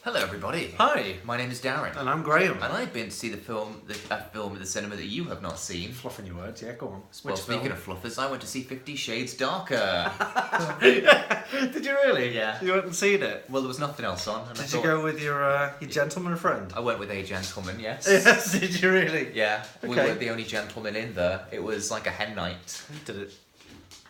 Hello, everybody. Hi. My name is Darren. And I'm Graham. And I've been to see a film at the cinema that you have not seen. Fluffing your words, yeah, go on. Well, speaking of fluffers, I went to see 50 Shades Darker. Did you really? Yeah. You went and seen it? Well, there was nothing else on. And Did you go with your gentleman friend? I went with a gentleman, yes. Yes, did you really? Yeah, we Okay. were the only gentlemen in there. It was like a hen night. Did it?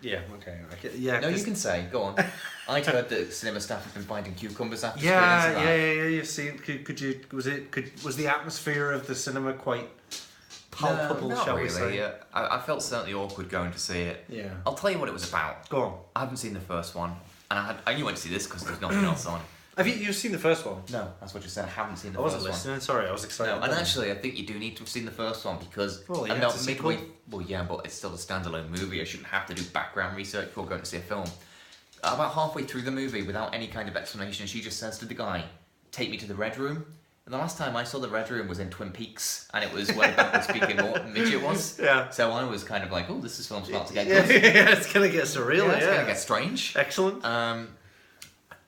Yeah, okay. Yeah. No, you can say. Go on. I'd heard that cinema staff have been finding cucumbers after Yeah, screenings of that. yeah. You've seen. Was the atmosphere of the cinema quite palpable? No, not shall really. we say? I felt certainly awkward going to see it. Yeah. I'll tell you what it was about. Go on. I haven't seen the first one, and I knew I went to see this because there's nothing else on. Have you've seen the first one? No, that's what you said. I haven't seen the I first wasn't one. listening. Sorry, I was excited. No, and actually, I think you do need to have seen the first one because Well, yeah, and no, it's a sequel. Well, yeah, but it's still a standalone movie. I shouldn't have to do background research before going to see a film. About halfway through the movie, without any kind of explanation, she just says to the guy, "Take me to the Red Room." And the last time I saw the Red Room was in Twin Peaks, and it was where the backward speaking midget was. Yeah. So I was kind of like, "Oh, this is film's about to get Yeah, good. it's gonna get surreal. Yeah, it's gonna get strange." Excellent.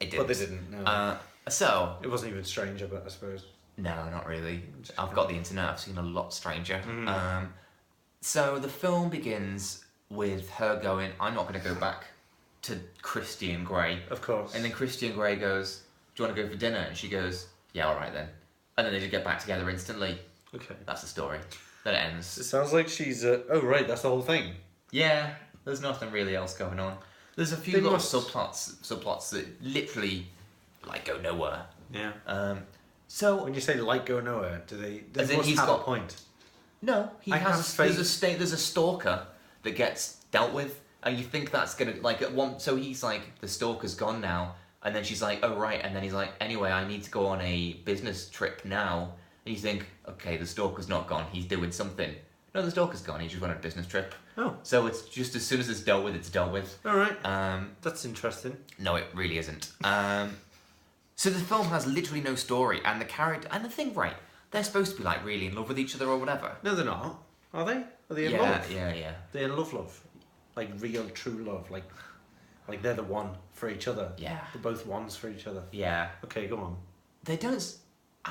It did. But they didn't. No. So It wasn't even stranger, but I suppose. no, not really. I've got the internet. I've seen a lot stranger. Mm-hmm. So the film begins with her going, "I'm not going to go back to Christian Grey." Of course. And then Christian Grey goes, "Do you want to go for dinner?" And she goes, "Yeah, all right then." And then they just get back together instantly. Okay. That's the story. Then it ends. It sounds like she's. Oh right, that's the whole thing. Yeah, there's nothing really else going on. There's a few They little must- subplots that literally like go nowhere. Yeah. So When you say like go nowhere, do they? They As in must he's have got- a point. no, he I has. have faith. There's a stalker that gets dealt with, and you think that's gonna like at one. So he's like, the stalker's gone now, and then she's like, "Oh right," and then he's like, "Anyway, I need to go on a business trip now." And you think, "Okay, the stalker's not gone. He's doing something." No, the stalker's gone. He just went on a business trip. Oh, So it's just as soon as it's dealt with, it's dealt with. all right. That's interesting. No, it really isn't. So the film has literally no story, and the character and the thing, right? They're supposed to be like really in love with each other or whatever. No, they're not. Are they? Are they in yeah, love? yeah. They're in love, like real, true love, like they're the one for each other. Yeah. They're both ones for each other. Yeah. Okay, go on. They don't.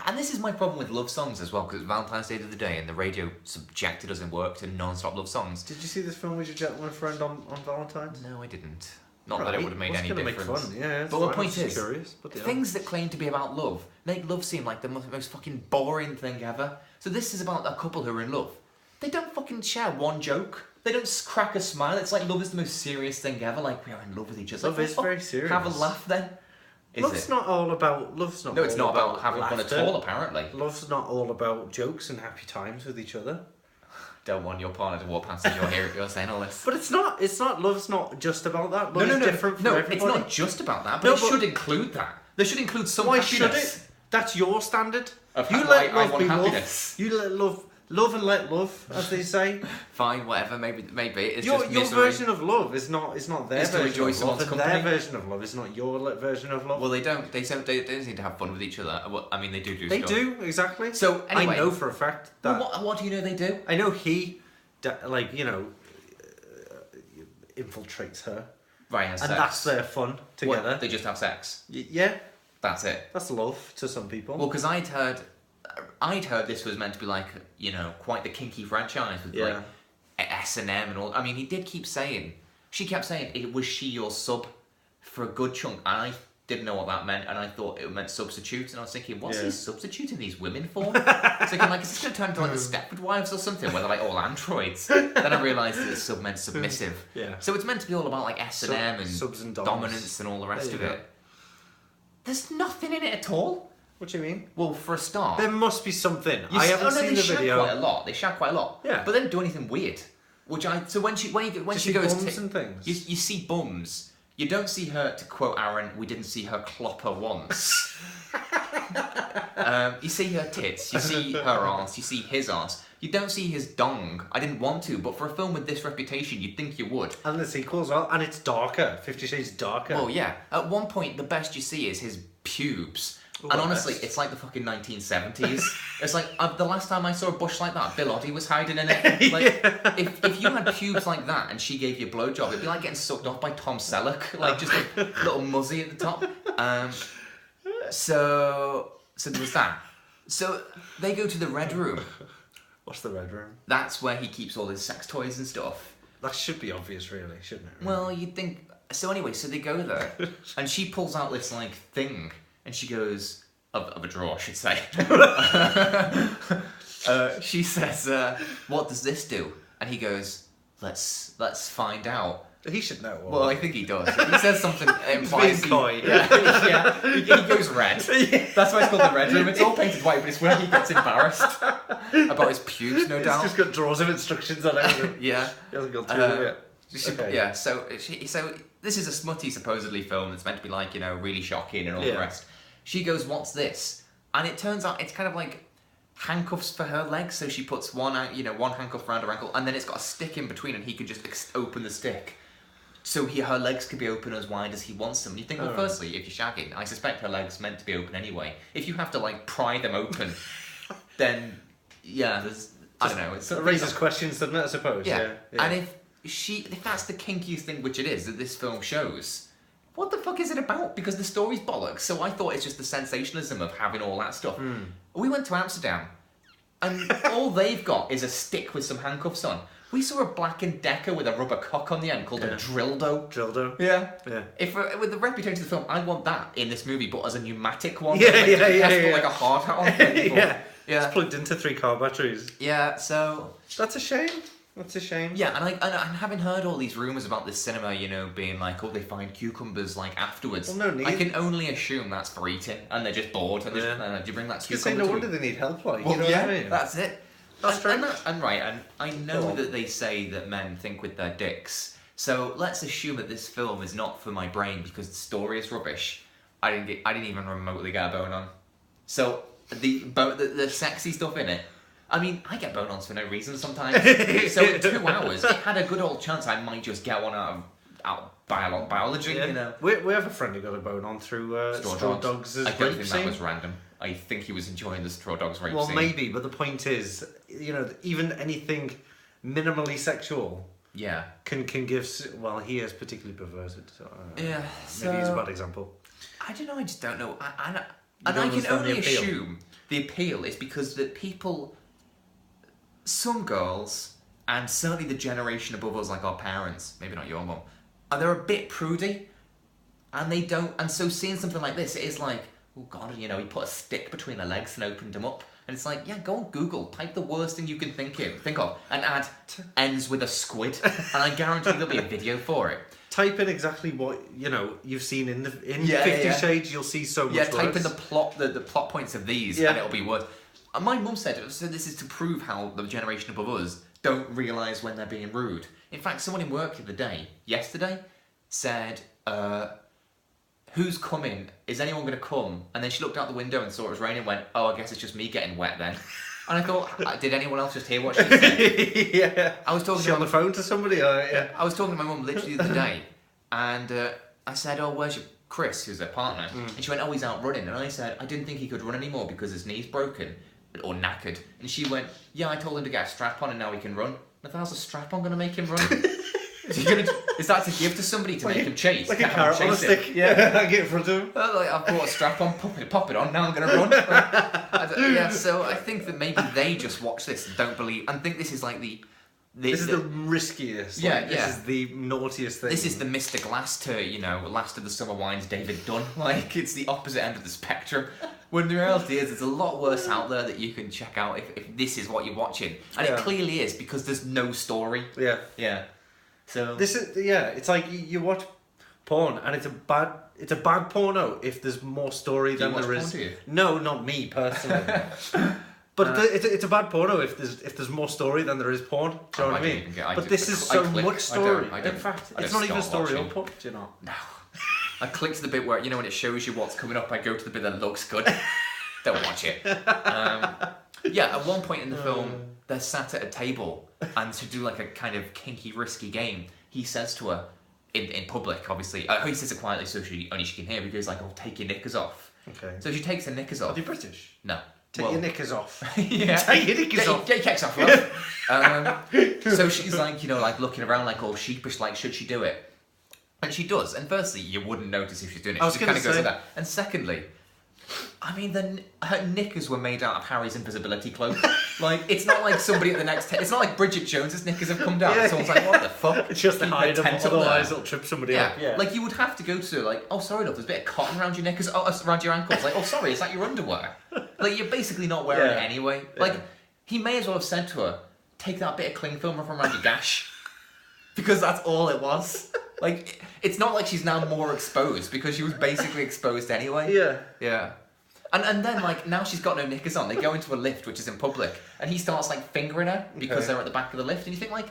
And this is my problem with love songs as well, because it's Valentine's Day the other day, and the radio subjected us in work to non-stop love songs. Did you see this film with your gentleman friend on Valentine's? No, I didn't. Not that it would have made any gonna difference. Make fun. Yeah, But the point is, curious, but yeah. things that claim to be about love make love seem like the most fucking boring thing ever. So this is about a couple who are in love. They don't fucking share one joke. They don't crack a smile. It's like love is the most serious thing ever. Like, we are in love with each other. Love is very serious. Have a laugh then. Is Love's it? not all about. Love's not. No, it's all not about having fun laughter. at all, apparently. Love's not all about jokes and happy times with each other. Don't want your partner to walk past as you're saying all this. But it's not. It's not. Love's not just about that. Love No, is different for everybody. it's not just about that, but No, it but- should include that. There should include some Why happiness. should it? That's your standard. Of You how let I love want be happiness. love. You let love and let love, as they say. Fine, whatever, maybe. It's Your just misery. version of love is not their Is to version rejoice of in love, one's and their company. version of love is not your version of love. Well, they don't. They don't seem to have fun with each other. Well, I mean, they do. They stuff. do exactly. So, anyway. I know for a fact that Well, what do you know they do? I know he, infiltrates her, Right, has and sex. that's their fun together. What, they just have sex. Yeah, That's it. that's love to some people. Well, because I'd heard this was meant to be like, quite the kinky franchise with like S&M and all. I mean, he did keep saying, she kept saying, it was she your sub for a good chunk. And I didn't know what that meant, and I thought it meant substitute. And I was thinking, what's he substituting these women for? Thinking like, is this going to turn into like the Stepford Wives or something, where they're like all androids? Then I realised that it's sub meant submissive. Yeah. So it's meant to be all about like S&M and subs and doms. dominance and all the rest There of you it. There's nothing in it at all. What do you mean? Well, for a start, There must be something. you I s- haven't oh, no, seen they the shag video. quite a lot. They shag quite a lot. Yeah. But they don't do anything weird. So when she see goes bums and things? you see bums. You don't see her, to quote Aaron, we didn't see her clopper once. You see her tits, you see her arse, you see his arse. You don't see his dong. I didn't want to, but for a film with this reputation, you'd think you would. And the sequel as well, and it's darker. 50 Shades darker. Oh yeah. At one point, the best you see is his pubes. Ooh, And honestly, that's- it's like the fucking 1970s. It's like, the last time I saw a bush like that, Bill Oddie was hiding in it. Like, if you had pubes like that and she gave you a blowjob, it'd be like getting sucked off by Tom Selleck. Like, just a little muzzy at the top. So there was that. So they go to the red room. What's the red room? That's where he keeps all his sex toys and stuff. That should be obvious, really, shouldn't it? Really? Well, you'd think. So anyway, so they go there, and she pulls out this like thing, and she goes of a drawer, I should say. She says, "What does this do?" And he goes, "Let's find out." He should know. Well, I think he does. He says something implies. Coy. Yeah. He goes red. That's why it's called the red room. It's all painted white, but it's where he gets embarrassed about his pubes, no doubt. It's just got drawers of instructions on it. Yeah. He hasn't gone through it yet. Okay. Yeah. So this is a smutty supposedly film that's meant to be like really shocking and all the rest. She goes, "What's this?" And it turns out it's kind of like handcuffs for her legs. So she puts one handcuff around her ankle, and then it's got a stick in between, and he can just open the stick. So her legs could be open as wide as he wants them. You think, well, firstly, if you're shagging, I suspect her legs meant to be open anyway. If you have to like pry them open, then I don't know. It raises questions, doesn't it? I suppose. Yeah. And if that's the kinkiest thing, which it is, that this film shows, what the fuck is it about? Because the story's bollocks. So I thought it's just the sensationalism of having all that stuff. We went to Amsterdam, and all they've got is a stick with some handcuffs on. We saw a Black & Decker with a rubber cock on the end called a Drildo. Drildo. Yeah. Yeah. If with the reputation of the film, I want that in this movie, but as a pneumatic one. Yeah. Like a hard hat on. Yeah. Yeah. It's plugged into 3 car batteries. Yeah. So that's a shame. That's a shame. Yeah, and having heard all these rumours about this cinema, being like, they find cucumbers like afterwards. Well, no need. I can only assume that's for eating, and they're just bored, and do you bring that cucumber? No wonder they need help, like. Well, you know what I mean? That's it. That's strange. And I know that they say that men think with their dicks. So let's assume that this film is not for my brain because the story is rubbish. I didn't even remotely get a bone on. So the sexy stuff in it. I mean, I get bone-ons for no reason sometimes. So in 2 hours, it had a good old chance I might just get one out of biology. We have a friend who got a bone-on through Straw Dogs' I don't think scene. that was random. I think he was enjoying the Straw Dogs rape scene. scene. Well, maybe, but the point is, even anything minimally sexual can give... Well, he is particularly perverted, so maybe he's a bad example. I don't know, I just don't know. And I can only assume the appeal is because the people... Some girls, and certainly the generation above us, like our parents, maybe not your mum, they're a bit prudy, and they don't... And so seeing something like this, it is like... Oh God, he put a stick between her legs and opened them up. And it's like, go on Google, type the worst thing you can think of, and add ends with a squid, and I guarantee there'll be a video for it. Type in exactly what you've seen in 50 Shades. You'll see so much. Yeah, type in the plot points of these, and it'll be worse. And my mum said, so this is to prove how the generation above us don't realise when they're being rude. In fact, someone in work yesterday, said. Who's coming? Is anyone going to come? And then she looked out the window and saw it was raining and went, oh, I guess it's just me getting wet then. And I thought, did anyone else just hear what she said? Yeah. I was talking on the phone to somebody? I was talking to my mum literally the other day, and I said, oh, where's your Chris, who's her partner? And she went, oh, he's out running. And I said, I didn't think he could run anymore because his knee's broken or knackered. And she went, yeah, I told him to get a strap on and now he can run. And I thought, how's a strap on going to make him run? Is that to give to somebody to make him chase? Like a carrot on a stick. Yeah, I get in front of him. I brought a strap on, pop it on, now I'm going to run. So I think that maybe they just watch this and don't believe, and think this is like this is the riskiest. This is the naughtiest thing. This is the Mr. Glass to, Last of the Summer Wine's David Dunn. Like, it's the opposite end of the spectrum. When the reality is, there's a lot worse out there that you can check out if this is what you're watching. And it clearly is, because there's no story. Yeah. Yeah. So this is it's like you watch porn and it's a bad porno if there's more story than there is. Porn, do you? No, not me personally. But it's a bad porno if there's more story than there is porn. Do you know what I mean? But this is so much story. In fact, it's not even story or porn. Do you know? No. I click to the bit where when it shows you what's coming up. I go to the bit that looks good. Don't watch it. At one point in the film, they're sat at a table, and to do like a kind of kinky, risky game, he says to her, in public, obviously, he says it quietly so she can hear, because like, oh, take your knickers off. Okay. So she takes her knickers off. Are you British? No. Take your knickers off. Yeah. Take your knickers off. Get your kicks off, love. So she's like, like looking around like all sheepish, like, should she do it? And she does. And firstly, you wouldn't notice if she's doing it. She just kind of goes like that. And secondly, I mean, her knickers were made out of Harry's invisibility cloak. Like, it's not like somebody at the next... it's not like Bridget Jones's knickers have come down. Someone's like, what the fuck? It's just to hide them, otherwise it'll trip somebody up. Yeah. Like, you would have to go to, like, oh, sorry, love, there's a bit of cotton around your knickers, around your ankles. Like, oh, sorry, is that your underwear? Like, you're basically not wearing it anyway. Like, he may as well have said to her, take that bit of cling film from around your gash. Because that's all it was. Like, it's not like she's now more exposed, because she was basically exposed anyway. Yeah. Yeah. And then, like, now she's got no knickers on. They go into a lift, which is in public, and he starts, like, fingering her because they're at the back of the lift. And you think, like,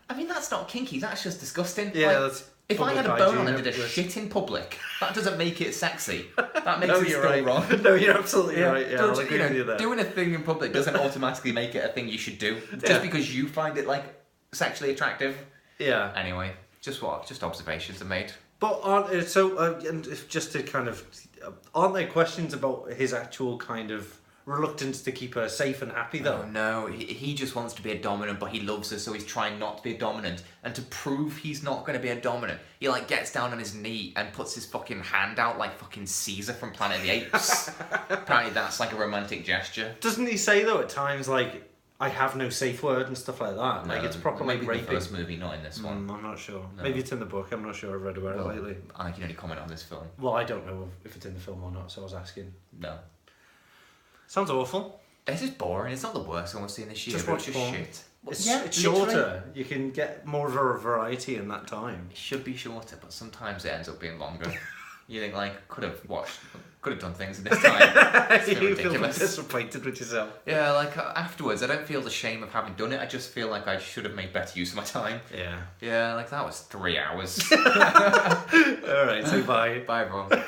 I mean, that's not kinky. That's just disgusting. Yeah, like, that's if I had a bone on and did a shit in public, that doesn't make it sexy. That makes it still wrong. No, you're absolutely right. Yeah, I'll agree with you there. Doing a thing in public doesn't automatically make it a thing you should do. Just because you find it, like, sexually attractive. Yeah. Anyway, just observations are made. But and just to kind of, aren't there questions about his actual kind of reluctance to keep her safe and happy though? Oh no, he just wants to be a dominant, but he loves her, so he's trying not to be a dominant. And to prove he's not going to be a dominant, he like gets down on his knee and puts his fucking hand out like fucking Caesar from Planet of the Apes. Apparently that's like a romantic gesture. Doesn't he say though at times like, I have no safe word and stuff like that? Like it's proper like raping. Maybe in the first movie, not in this one. I'm not sure. No. Maybe it's in the book. I'm not sure. I've read about it lately. I can only comment on this film. Well, I don't know if it's in the film or not, so I was asking. No. Sounds awful. This is boring. It's not the worst one we've seen this year. Just watch shit. It's shorter. You can get more of a variety in that time. It should be shorter, but sometimes it ends up being longer. You think like could have done things in this time. You feel disappointed with yourself. Yeah, like afterwards, I don't feel the shame of having done it. I just feel like I should have made better use of my time. Yeah. Yeah, like that was 3 hours. All right, say bye. Bye, everyone.